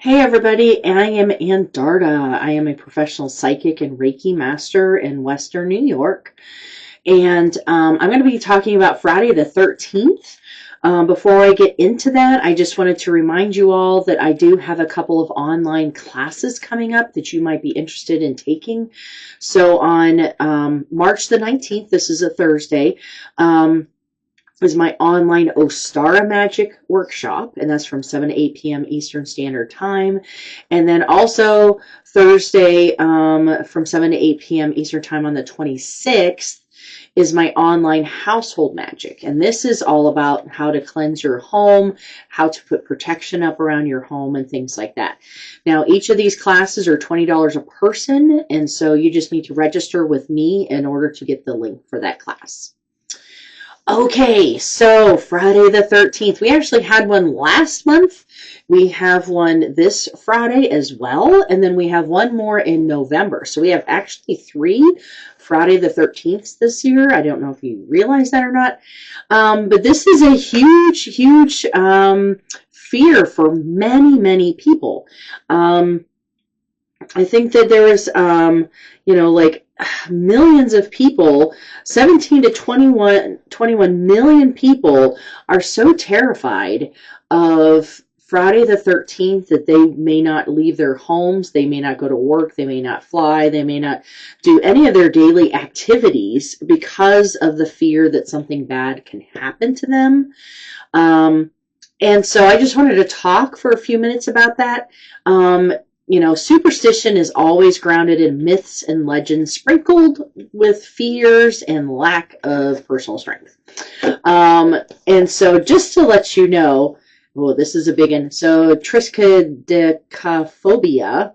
Hey everybody, I am Ann Darda. I am a professional psychic and Reiki master in Western New York. And I'm going to be talking about Friday the 13th. Before I get into that, I just wanted to remind you all that I do have a couple of online classes coming up that you might be interested in taking. So on March the 19th, this is a Thursday, is my online Ostara Magic workshop, and that's from 7 to 8 p.m. Eastern Standard Time. And then also Thursday from 7 to 8 p.m. Eastern Time on the 26th is my online household magic. And this is all about how to cleanse your home, how to put protection up around your home, and things like that. Now, each of these classes are $20 a person, and so you just need to register with me in order to get the link for that class. Okay, so Friday the 13th. We actually had one last month. We have one this Friday as well, and then we have one more in November. So we have actually 3 Friday the 13th this year. I don't know if you realize that or not. But this is a huge fear for many people. I think that there is, like millions of people, 17 to 21 million people are so terrified of Friday the 13th that they may not leave their homes, they may not go to work, they may not fly, they may not do any of their daily activities because of the fear that something bad can happen to them. And so I just wanted to talk for a few minutes about that. Superstition is always grounded in myths and legends sprinkled with fears and lack of personal strength. And so just to let you know, this is a big one. So triskaidekaphobia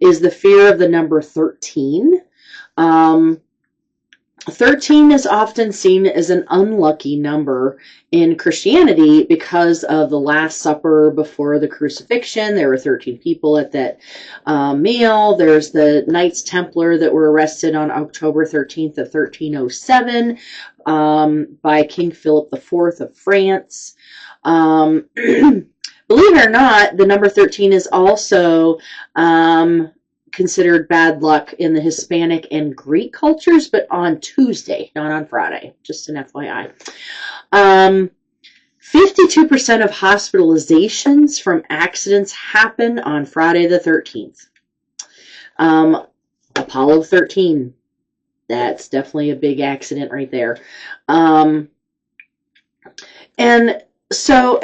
is the fear of the number 13. 13 is often seen as an unlucky number in Christianity because of the Last Supper before the crucifixion. There were 13 people at that meal. There's the Knights Templar that were arrested on October 13th of 1307 by King Philip IV of France. Believe it or not, the number 13 is also considered bad luck in the Hispanic and Greek cultures, but on Tuesday, not on Friday. Just an FYI. 52% of hospitalizations from accidents happen on Friday the 13th. Apollo 13. That's definitely a big accident right there. And also,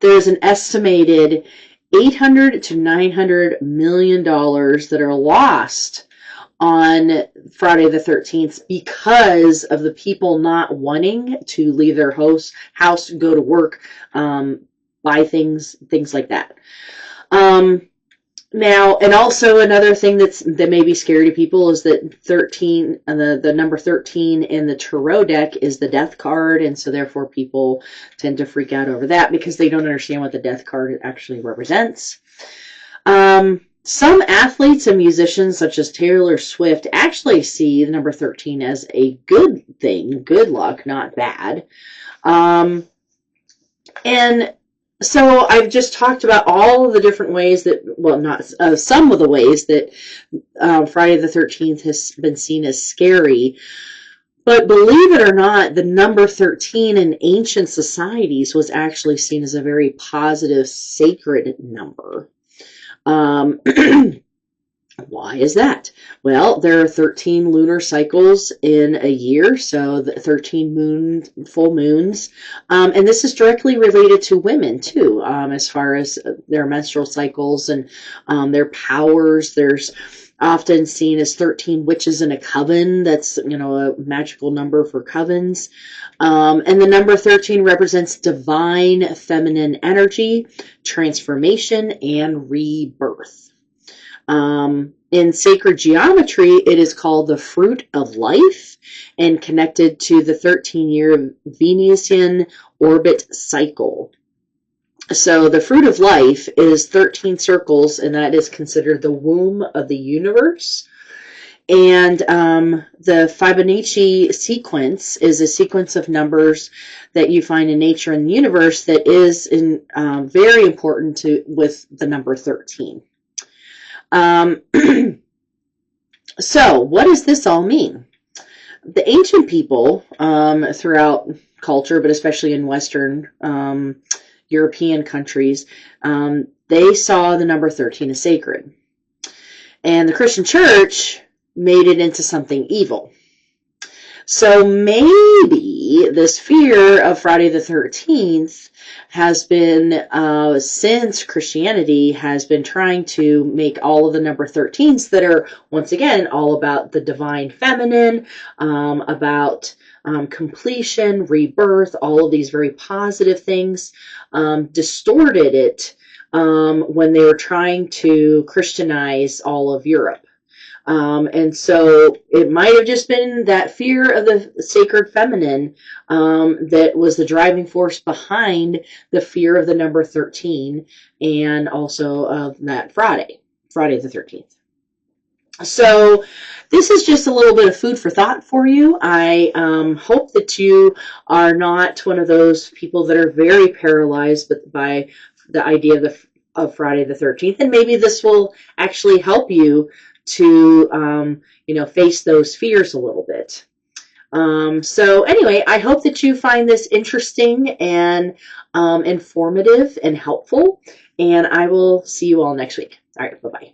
there's an estimated $800 to $900 million that are lost on Friday the 13th because of the people not wanting to leave their house, go to work, buy things like that. Now, and also another thing that may be scary to people is that 13, the number 13 in the tarot deck is the death card, and so therefore people tend to freak out over that because they don't understand what the death card actually represents. Some athletes and musicians, such as Taylor Swift, actually see the number 13 as a good thing, good luck, not bad. And so I've just talked about all of the different ways that, well, not some of the ways that Friday the 13th has been seen as scary. But believe it or not, the number 13 in ancient societies was actually seen as a very positive, sacred number. Why is that? Well, there are 13 lunar cycles in a year, so the 13 full moons. And this is directly related to women, too, as far as their menstrual cycles and their powers. There's often seen as 13 witches in a coven. That's, a magical number for covens. And the number 13 represents divine feminine energy, transformation, and rebirth. In sacred geometry, it is called the fruit of life and connected to the 13-year Venusian orbit cycle. So the fruit of life is 13 circles, and that is considered the womb of the universe. And the Fibonacci sequence is a sequence of numbers that you find in nature and the universe that is very important with the number 13. So what does this all mean? The ancient people throughout culture, but especially in Western European countries, they saw the number 13 as sacred. And the Christian church made it into something evil. So maybe this fear of Friday the 13th has been, since Christianity has been trying to make all of the number 13s that are, once again, all about the divine feminine, about completion, rebirth, all of these very positive things, distorted it when they were trying to Christianize all of Europe. And so it might have just been that fear of the sacred feminine that was the driving force behind the fear of the number 13 and also of that Friday the 13th. So this is just a little bit of food for thought for you. I hope that you are not one of those people that are very paralyzed by the idea of Friday the 13th, and maybe this will actually help you to face those fears a little bit. So anyway, I hope that you find this interesting and informative and helpful, and I will see you all next week. All right, bye-bye.